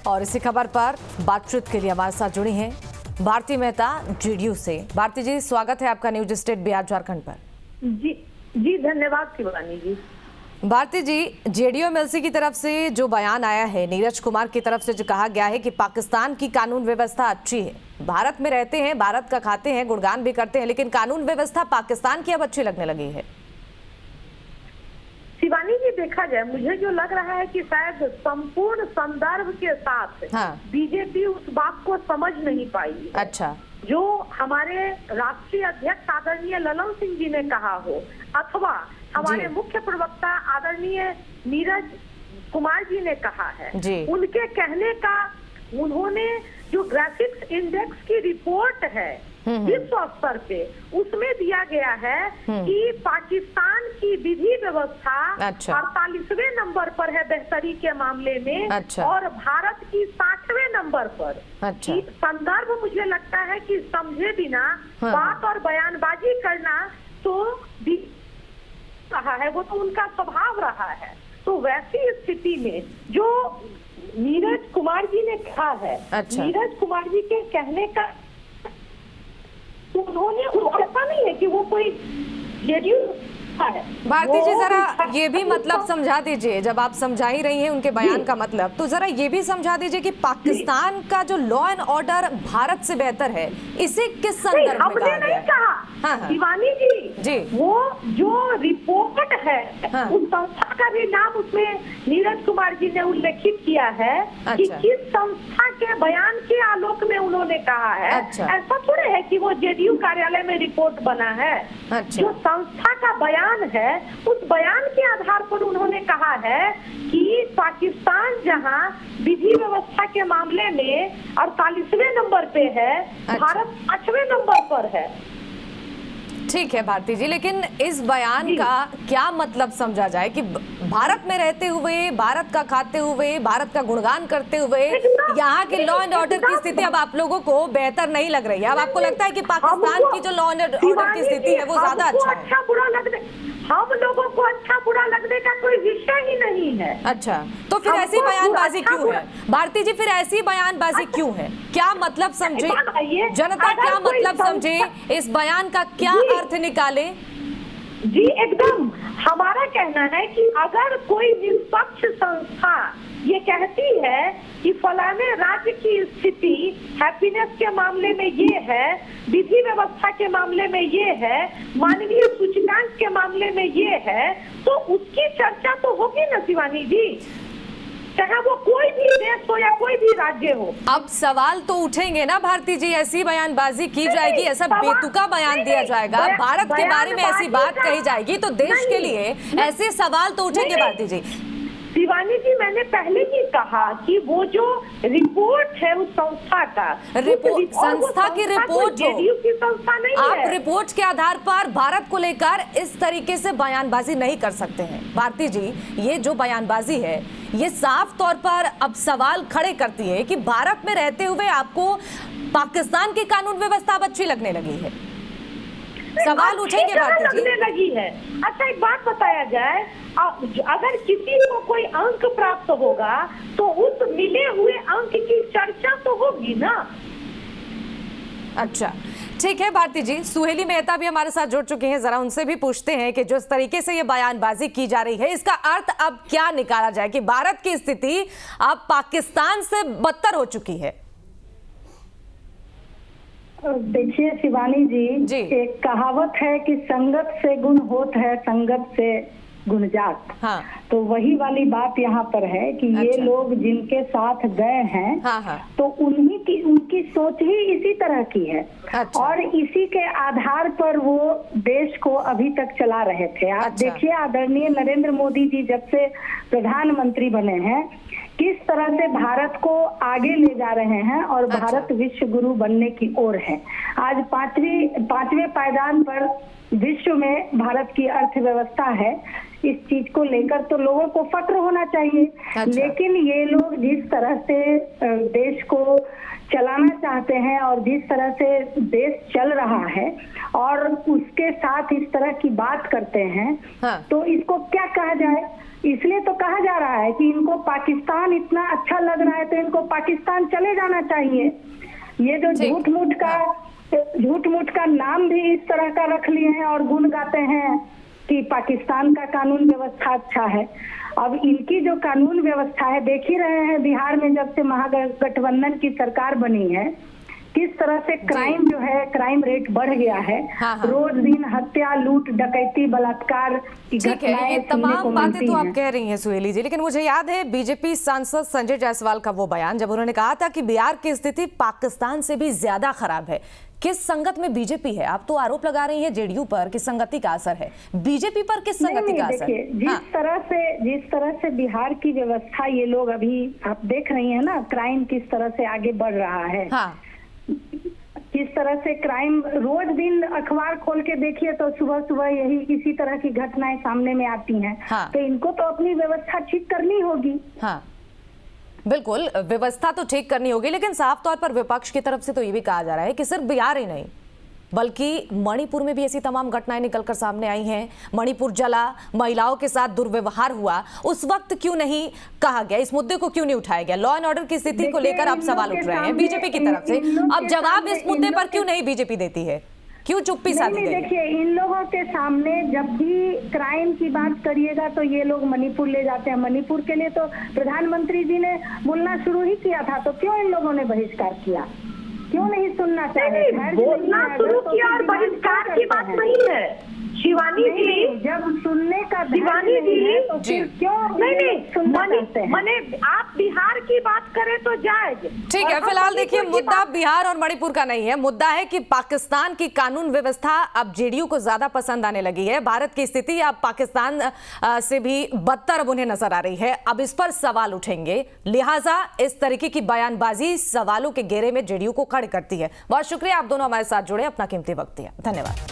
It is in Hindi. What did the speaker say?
और इसी खबर पर बातचीत के लिए हमारे साथ जुड़ी हैं भारती मेहता जेडीयू से। भारती जी, स्वागत है आपका न्यूज स्टेट बिहार झारखंड पर। जी धन्यवाद शिवानी जी। भारती जी, जेडीयू एमएलसी की तरफ से जो बयान आया है, नीरज कुमार की तरफ से जो कहा गया है कि पाकिस्तान की कानून व्यवस्था अच्छी है, भारत में रहते हैं, भारत का खाते हैं, गुणगान भी करते हैं, लेकिन कानून व्यवस्था पाकिस्तान की अब अच्छी लगने लगी है। शिवानी जी, देखा जाए मुझे जो लग रहा है कि शायद संपूर्ण संदर्भ के साथ बीजेपी उस बात को समझ नहीं पाई। अच्छा, जो हमारे राष्ट्रीय अध्यक्ष आदरणीय ललन सिंह जी ने कहा हो अथवा हमारे मुख्य प्रवक्ता आदरणीय नीरज कुमार जी ने कहा है, उनके कहने का उन्होंने जो ग्राफिक्स इंडेक्स की रिपोर्ट है विश्व स्तर पे उसमें दिया गया है कि पाकिस्तान की विधि व्यवस्था 48वें नंबर पर है बेहतरी के मामले में और भारत की 60वें नंबर पर। संदर्भ मुझे लगता है कि समझे बिना बात और बयानबाजी करना तो रहा है, वो तो उनका स्वभाव रहा है। तो वैसी स्थिति में जो नीरज कुमार जी ने कहा है, नीरज कुमार जी के कहने का उन्होंने ऐसा नहीं है कि वो कोई जेडीयू है। भारती जी, जरा ये भी मतलब समझा दीजिए, जब आप समझा ही रही हैं उनके बयान का मतलब, तो जरा ये भी समझा दीजिए कि पाकिस्तान का जो लॉ एंड ऑर्डर भारत से बेहतर है, इसे किस संदर्भ में कहा गया? शिवानी जी, वो जो रिपोर्ट है उस संस्था का भी नाम उसमें नीरज कुमार जी ने उल्लेखित किया है कि किस संस्था के बयान के आलोक में उन्होंने कहा है। ऐसा थोड़े है कि वो जेडीयू कार्यालय में रिपोर्ट बना है। जो संस्था का बयान है उस बयान के आधार पर उन्होंने कहा है कि पाकिस्तान जहां विधि व्यवस्था के मामले में 48वें नंबर पे है, भारत 5वें नंबर पर है। ठीक है भारती जी, लेकिन इस बयान का क्या मतलब समझा जाए कि भारत में रहते हुए, भारत का खाते हुए, भारत का गुणगान करते हुए यहाँ के लॉ एंड ऑर्डर की स्थिति अब आप लोगों को बेहतर नहीं लग रही है? अब आपको लगता है कि पाकिस्तान की जो लॉ एंड ऑर्डर की स्थिति है वो ज्यादा अच्छा है? हम लोगों को अच्छा बुरा लगने का कोई विषय ही नहीं है। अच्छा, तो फिर ऐसी बयानबाजी क्यों है भारती जी? फिर ऐसी बयानबाजी क्यों है? क्या मतलब समझे जनता, क्या मतलब समझे इस बयान का, क्या अर्थ निकाले? जी एकदम, हमारा कहना है कि अगर कोई निष्पक्ष संस्था ये कहती है कि फलाने राज्य की स्थिति हैप्पीनेस के मामले में ये है, विधि व्यवस्था के मामले में ये है, मानवीय सूचकांक के मामले में ये है, तो उसकी चर्चा तो होगी ना शिवानी जी, चाहे वो कोई भी देश हो या कोई भी राज्य हो। अब सवाल तो उठेंगे ना भारती जी, ऐसी बयानबाजी की जाएगी, ऐसा बेतुका बयान दिया जाएगा, भारत के बारे में ऐसी बात कही जाएगी, तो देश के लिए ऐसे सवाल तो उठेंगे भारती जी। शिवानी जी, मैंने पहले ही कहा कि वो जो रिपोर्ट है उस संस्था का, संस्था की रिपोर्ट जेडीयू की संस्था नहीं है। आप रिपोर्ट के आधार पर भारत को लेकर इस तरीके से बयानबाजी नहीं कर सकते हैं भारती जी। ये जो बयानबाजी है ये साफ तौर पर अब सवाल खड़े करती है कि भारत में रहते हुए आपको पाकिस्तान की कानून व्यवस्था अब अच्छी लगने लगी है। सवाल उठेंगे भारती जी। लगी है। अच्छा, एक बात बताया जाए, अगर किसी को कोई अंक प्राप्त होगा तो उस मिले हुए अंक की चर्चा तो होगी ना। अच्छा, ठीक है भारती जी। सुहेली मेहता भी हमारे साथ जुड़ चुके हैं, जरा उनसे भी पूछते हैं कि जिस तरीके से ये बयानबाजी की जा रही है इसका अर्थ अब क्या निकाला जाए कि भारत की स्थिति अब पाकिस्तान से बदतर हो चुकी है। देखिए शिवानी जी, एक कहावत है कि संगत से गुण होत है, संगत से गुणजात। तो वही वाली बात यहाँ पर है कि ये लोग जिनके साथ गए हैं तो उनकी सोच ही इसी तरह की है और इसी के आधार पर वो देश को अभी तक चला रहे थे। आप देखिए, आदरणीय नरेंद्र मोदी जी जब से प्रधानमंत्री बने हैं किस तरह से भारत को आगे ले जा रहे हैं और भारत विश्व गुरु बनने की ओर है। आज पांचवें पायदान पर विश्व में भारत की अर्थव्यवस्था है। इस चीज को लेकर तो लोगों को फक्र होना चाहिए। लेकिन ये लोग जिस तरह से देश को चलाना चाहते हैं और जिस तरह से देश चल रहा है और उसके साथ इस तरह की बात करते हैं तो इसको क्या कहा जाए। इसलिए तो कहा जा रहा है कि इनको पाकिस्तान इतना अच्छा लग रहा है तो इनको पाकिस्तान चले जाना चाहिए। ये जो झूठ मूठ का नाम भी इस तरह का रख लिए हैं और गुण गाते हैं कि पाकिस्तान का कानून व्यवस्था अच्छा है। अब इनकी जो कानून व्यवस्था है, देख ही रहे हैं बिहार में जब से महागठबंधन की सरकार बनी है किस तरह से क्राइम जो है, क्राइम रेट बढ़ गया है। रोज दिन हत्या, लूट, डकैती, बलात्कार की घटनाएं ये तमाम बातें तो आप कह रही हैं सुहेली जी, लेकिन मुझे याद है बीजेपी सांसद संजय जायसवाल का वो बयान जब उन्होंने कहा था कि बिहार की स्थिति पाकिस्तान से भी ज्यादा खराब है। किस संगत में बीजेपी है? आप तो आरोप लगा रही हैं जेडीयू पर कि संगति का असर है, बीजेपी पर किस संगति का असर है? जिस तरह से बिहार की व्यवस्था ये लोग अभी आप देख रही हैं ना, क्राइम किस तरह से आगे बढ़ रहा है। किस तरह से क्राइम रोज दिन अखबार खोल के देखिए तो सुबह सुबह यही इसी तरह की घटनाएं सामने में आती हैं। तो इनको तो अपनी व्यवस्था ठीक करनी होगी। बिल्कुल, व्यवस्था तो ठीक करनी होगी, लेकिन साफ तौर पर विपक्ष की तरफ से तो ये भी कहा जा रहा है कि सिर्फ बिहार ही नहीं बल्कि मणिपुर में भी ऐसी तमाम घटनाएं निकलकर सामने आई हैं। मणिपुर जला, महिलाओं के साथ दुर्व्यवहार हुआ, उस वक्त क्यों नहीं कहा गया, इस मुद्दे को क्यों नहीं उठाया गया? लॉ एंड ऑर्डर की स्थिति को लेकर अब सवाल उठ रहे हैं बीजेपी की तरफ से। अब जवाब इस मुद्दे पर क्यों नहीं बीजेपी देती है, क्यों चुप्पी साधी गई? देखिए, इन लोगों के सामने जब भी क्राइम की बात करिएगा तो ये लोग मणिपुर ले जाते हैं। मणिपुर के लिए तो प्रधानमंत्री जी ने बोलना शुरू ही किया था, तो क्यों इन लोगों ने बहिष्कार किया? क्यों नहीं सुनना चाहिए? बोलना शुरू किया और बहिष्कार की बात नहीं है शिवानी जी। जब सुनने का शिवानी जी तो फिर क्यों मने आप बिहार की बात करें तो जायज। ठीक है, फिलहाल देखिए मुद्दा बिहार और मणिपुर का नहीं है, मुद्दा है कि पाकिस्तान की कानून व्यवस्था अब जेडीयू को ज्यादा पसंद आने लगी है। भारत की स्थिति अब पाकिस्तान से भी बदतर अब उन्हें नजर आ रही है। अब इस पर सवाल उठेंगे, लिहाजा इस तरीके की बयानबाजी सवालों के घेरे में जेडीयू को खड़े करती है। बहुत शुक्रिया आप दोनों हमारे साथ जुड़े, अपना कीमती वक्त दिया, धन्यवाद।